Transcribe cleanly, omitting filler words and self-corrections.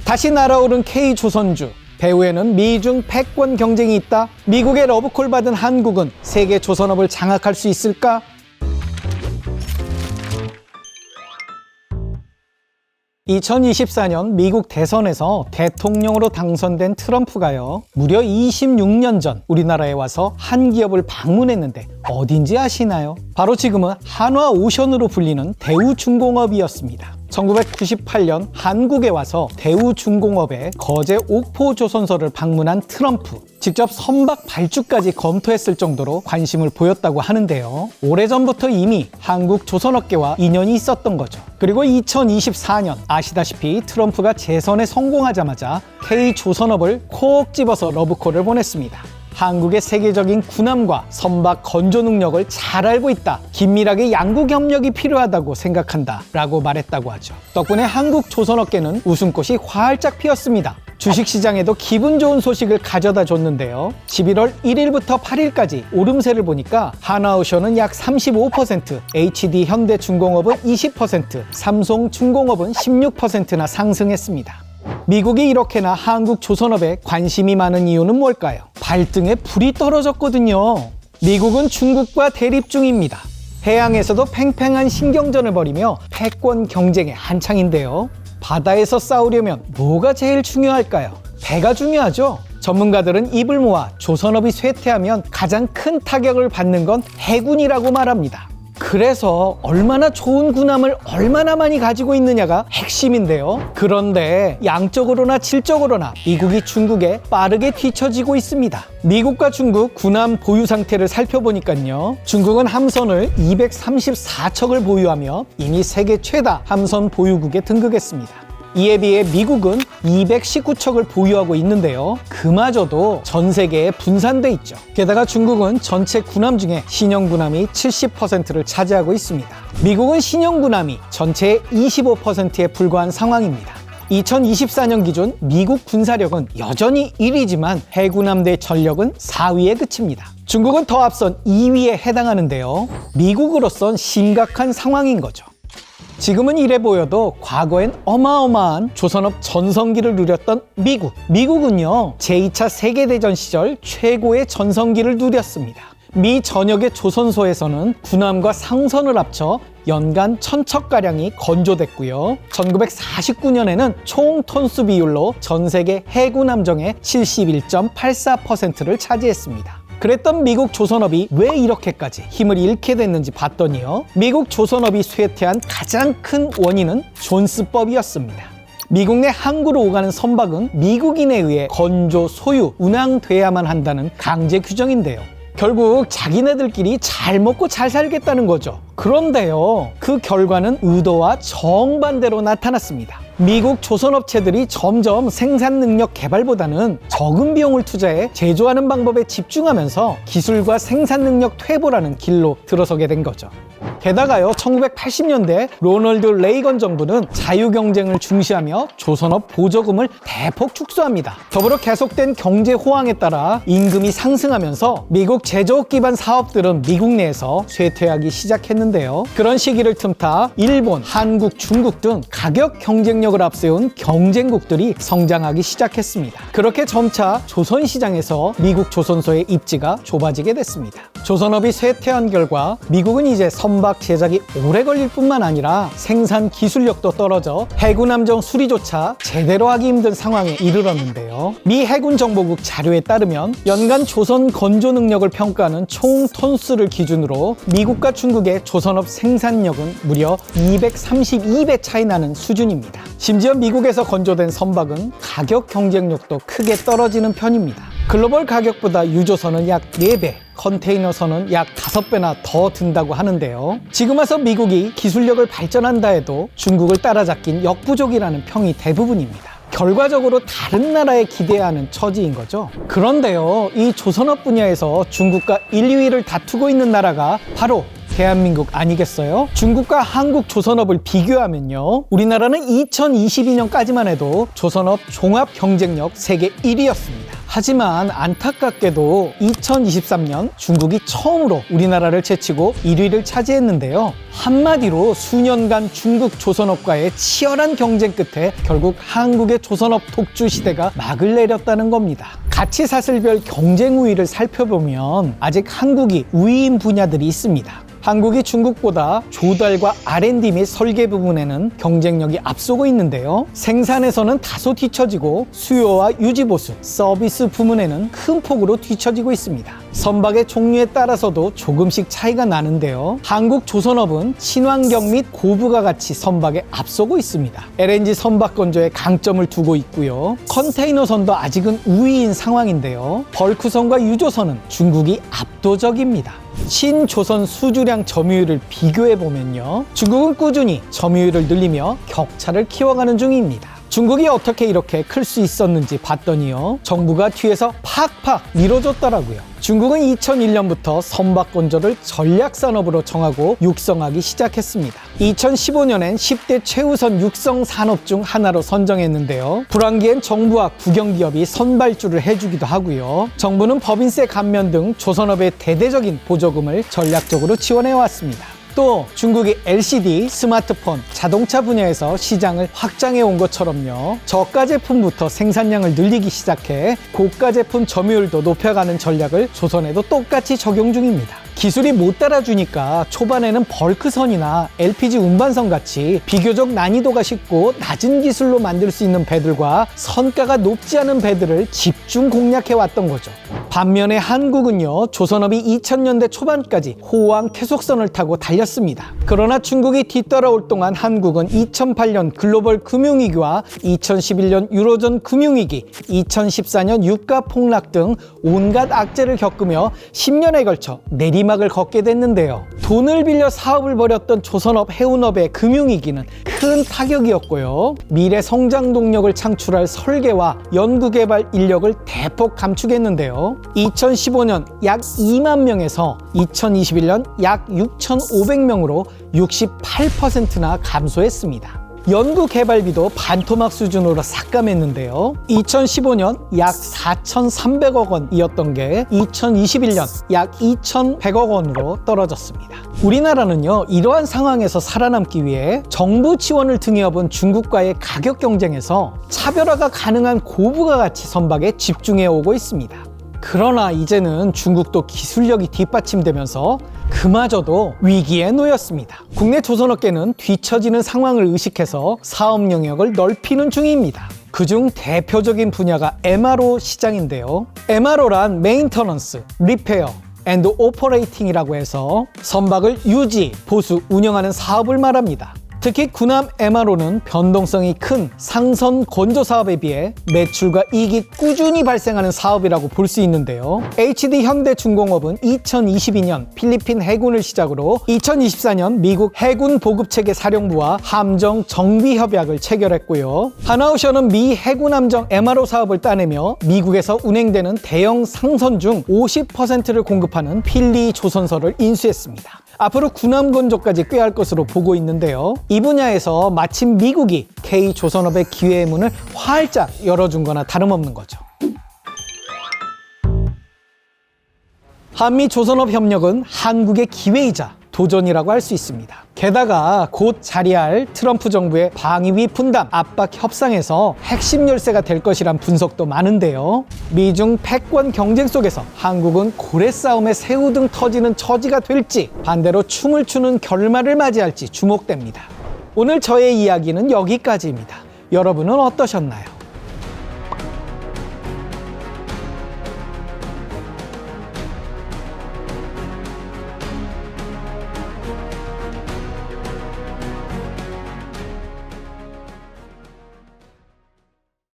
다시 날아오른 K조선주. 배후에는 미중 패권 경쟁이 있다. 미국의 러브콜 받은 한국은 세계 조선업을 장악할 수 있을까? (2024년) 미국 대선에서 대통령으로 당선된 트럼프가요, 무려 26년 전 우리나라에 와서 한 기업을 방문했는데 어딘지 아시나요? 바로 지금은 한화오션으로 불리는 대우중공업이었습니다. 1998년 한국에 와서 대우중공업의 거제 옥포조선소를 방문한 트럼프. 직접 선박 발주까지 검토했을 정도로 관심을 보였다고 하는데요. 오래전부터 이미 한국 조선업계와 인연이 있었던 거죠. 그리고 2024년 아시다시피 트럼프가 재선에 성공하자마자 K조선업을 콕 집어서 러브콜을 보냈습니다. 한국의 세계적인 군함과 선박 건조 능력을 잘 알고 있다. 긴밀하게 양국 협력이 필요하다고 생각한다. 라고 말했다고 하죠. 덕분에 한국 조선업계는 웃음꽃이 활짝 피었습니다. 주식시장에도 기분 좋은 소식을 가져다 줬는데요. 11월 1일부터 8일까지 오름세를 보니까 한화오션은 약 35%, HD현대중공업은 20%, 삼성중공업은 16%나 상승했습니다. 미국이 이렇게나 한국 조선업에 관심이 많은 이유는 뭘까요? 발등에 불이 떨어졌거든요. 미국은 중국과 대립 중입니다. 해양에서도 팽팽한 신경전을 벌이며 패권 경쟁에 한창인데요. 바다에서 싸우려면 뭐가 제일 중요할까요? 배가 중요하죠. 전문가들은 입을 모아 조선업이 쇠퇴하면 가장 큰 타격을 받는 건 해군이라고 말합니다. 그래서 얼마나 좋은 군함을 얼마나 많이 가지고 있느냐가 핵심인데요. 그런데 양적으로나 질적으로나 미국이 중국에 빠르게 뒤처지고 있습니다. 미국과 중국 군함 보유 상태를 살펴보니까요. 중국은 함선을 234척을 보유하며 이미 세계 최다 함선 보유국에 등극했습니다. 이에 비해 미국은 219척을 보유하고 있는데요. 그마저도 전 세계에 분산돼 있죠. 게다가 중국은 전체 군함 중에 신형 군함이 70%를 차지하고 있습니다. 미국은 신형 군함이 전체의 25%에 불과한 상황입니다. 2024년 기준 미국 군사력은 여전히 1위지만 해군함대 전력은 4위에 그칩니다. 중국은 더 앞선 2위에 해당하는데요. 미국으로선 심각한 상황인 거죠. 지금은 이래 보여도 과거엔 어마어마한 조선업 전성기를 누렸던 미국. 미국은요, 제2차 세계대전 시절 최고의 전성기를 누렸습니다. 미 전역의 조선소에서는 군함과 상선을 합쳐 연간 1000척가량이 건조됐고요. 1949년에는 총 톤수 비율로 전 세계 해군 함정의 71.84%를 차지했습니다. 그랬던 미국 조선업이 왜 이렇게까지 힘을 잃게 됐는지 봤더니요. 미국 조선업이 쇠퇴한 가장 큰 원인은 존스법이었습니다. 미국 내 항구로 오가는 선박은 미국인에 의해 건조, 소유, 운항돼야만 한다는 강제 규정인데요. 결국 자기네들끼리 잘 먹고 잘 살겠다는 거죠. 그런데요, 그 결과는 의도와 정반대로 나타났습니다. 미국 조선업체들이 점점 생산 능력 개발보다는 적은 비용을 투자해 제조하는 방법에 집중하면서 기술과 생산 능력 퇴보라는 길로 들어서게 된 거죠. 게다가요, 1980년대 로널드 레이건 정부는 자유경쟁을 중시하며 조선업 보조금을 대폭 축소합니다. 더불어 계속된 경제 호황에 따라 임금이 상승하면서 미국 제조업 기반 사업들은 미국 내에서 쇠퇴하기 시작했는데요. 그런 시기를 틈타 일본, 한국, 중국 등 가격 경쟁력을 앞세운 경쟁국들이 성장하기 시작했습니다. 그렇게 점차 조선시장에서 미국 조선소의 입지가 좁아지게 됐습니다. 조선업이 쇠퇴한 결과 미국은 이제 선박 제작이 오래 걸릴 뿐만 아니라 생산 기술력도 떨어져 해군 함정 수리조차 제대로 하기 힘든 상황에 이르렀는데요. 미 해군정보국 자료에 따르면 연간 조선 건조 능력을 평가하는 총 톤수를 기준으로 미국과 중국의 조선업 생산력은 무려 232배 차이 나는 수준입니다. 심지어 미국에서 건조된 선박은 가격 경쟁력도 크게 떨어지는 편입니다. 글로벌 가격보다 유조선은 약 4배, 컨테이너선은 약 5배나 더 든다고 하는데요. 지금 와서 미국이 기술력을 발전한다 해도 중국을 따라잡긴 역부족이라는 평이 대부분입니다. 결과적으로 다른 나라에 기대야 하는 처지인 거죠. 그런데요, 이 조선업 분야에서 중국과 1, 2위를 다투고 있는 나라가 바로 대한민국 아니겠어요? 중국과 한국 조선업을 비교하면요, 우리나라는 2022년까지만 해도 조선업 종합 경쟁력 세계 1위였습니다. 하지만 안타깝게도 2023년 중국이 처음으로 우리나라를 제치고 1위를 차지했는데요. 한마디로 수년간 중국 조선업과의 치열한 경쟁 끝에 결국 한국의 조선업 독주 시대가 막을 내렸다는 겁니다. 가치사슬별 경쟁 우위를 살펴보면 아직 한국이 우위인 분야들이 있습니다. 한국이 중국보다 조달과 R&D 및 설계 부분에는 경쟁력이 앞서고 있는데요. 생산에서는 다소 뒤처지고 수요와 유지보수, 서비스 부문에는 큰 폭으로 뒤처지고 있습니다. 선박의 종류에 따라서도 조금씩 차이가 나는데요. 한국 조선업은 친환경 및 고부가 가치 선박에 앞서고 있습니다. LNG 선박 건조에 강점을 두고 있고요. 컨테이너선도 아직은 우위인 상황인데요. 벌크선과 유조선은 중국이 압도적입니다. 신조선 수주량 점유율을 비교해보면요. 중국은 꾸준히 점유율을 늘리며 격차를 키워가는 중입니다. 중국이 어떻게 이렇게 클 수 있었는지 봤더니요. 정부가 뒤에서 팍팍 밀어줬더라고요. 중국은 2001년부터 선박 건조를 전략산업으로 정하고 육성하기 시작했습니다. 2015년엔 10대 최우선 육성 산업 중 하나로 선정했는데요. 불황기엔 정부와 국영기업이 선발주를 해주기도 하고요. 정부는 법인세 감면 등 조선업의 대대적인 보조금을 전략적으로 지원해왔습니다. 또 중국이 LCD, 스마트폰, 자동차 분야에서 시장을 확장해 온 것처럼요. 저가 제품부터 생산량을 늘리기 시작해 고가 제품 점유율도 높여가는 전략을 조선에도 똑같이 적용 중입니다. 기술이 못 따라주니까 초반에는 벌크선이나 LPG 운반선 같이 비교적 난이도가 쉽고 낮은 기술로 만들 수 있는 배들과 선가가 높지 않은 배들을 집중 공략해왔던 거죠. 반면에 한국은요, 조선업이 2000년대 초반까지 호황 계속선을 타고 달렸습니다. 그러나 중국이 뒤따라올 동안 한국은 2008년 글로벌 금융위기와 2011년 유로존 금융위기, 2014년 유가 폭락 등 온갖 악재를 겪으며 10년에 걸쳐 내리막을 걷게 됐는데요. 돈을 빌려 사업을 벌였던 조선업, 해운업의 금융위기는 큰 타격이었고요. 미래 성장 동력을 창출할 설계와 연구개발 인력을 대폭 감축했는데요. 2015년 약 2만 명에서 2021년 약 6,500명으로 68%나 감소했습니다. 연구개발비도 반토막 수준으로 삭감했는데요. 2015년 약 4,300억 원이었던 게 2021년 약 2,100억 원으로 떨어졌습니다. 우리나라는요, 이러한 상황에서 살아남기 위해 정부 지원을 등에 업은 중국과의 가격 경쟁에서 차별화가 가능한 고부가 가치 선박에 집중해 오고 있습니다. 그러나 이제는 중국도 기술력이 뒷받침되면서 그마저도 위기에 놓였습니다. 국내 조선업계는 뒤처지는 상황을 의식해서 사업 영역을 넓히는 중입니다. 그중 대표적인 분야가 MRO 시장인데요. MRO란 메인터넌스, 리페어, 앤드 오퍼레이팅이라고 해서 선박을 유지, 보수, 운영하는 사업을 말합니다. 특히 군함 MRO는 변동성이 큰 상선 건조 사업에 비해 매출과 이익이 꾸준히 발생하는 사업이라고 볼 수 있는데요. HD 현대중공업은 2022년 필리핀 해군을 시작으로 2024년 미국 해군 보급체계 사령부와 함정 정비 협약을 체결했고요. 하나오션은 미 해군 함정 MRO 사업을 따내며 미국에서 운행되는 대형 상선 중 50%를 공급하는 필리 조선서를 인수했습니다. 앞으로 군함 건조까지 꾀할 것으로 보고 있는데요. 이 분야에서 마침 미국이 K조선업의 기회의 문을 활짝 열어준 거나 다름없는 거죠. 한미 조선업 협력은 한국의 기회이자 도전이라고 할 수 있습니다. 게다가 곧 자리할 트럼프 정부의 방위비 분담 압박 협상에서 핵심 열쇠가 될 것이란 분석도 많은데요. 미중 패권 경쟁 속에서 한국은 고래 싸움에 새우등 터지는 처지가 될지 반대로 춤을 추는 결말을 맞이할지 주목됩니다. 오늘 저의 이야기는 여기까지입니다. 여러분은 어떠셨나요?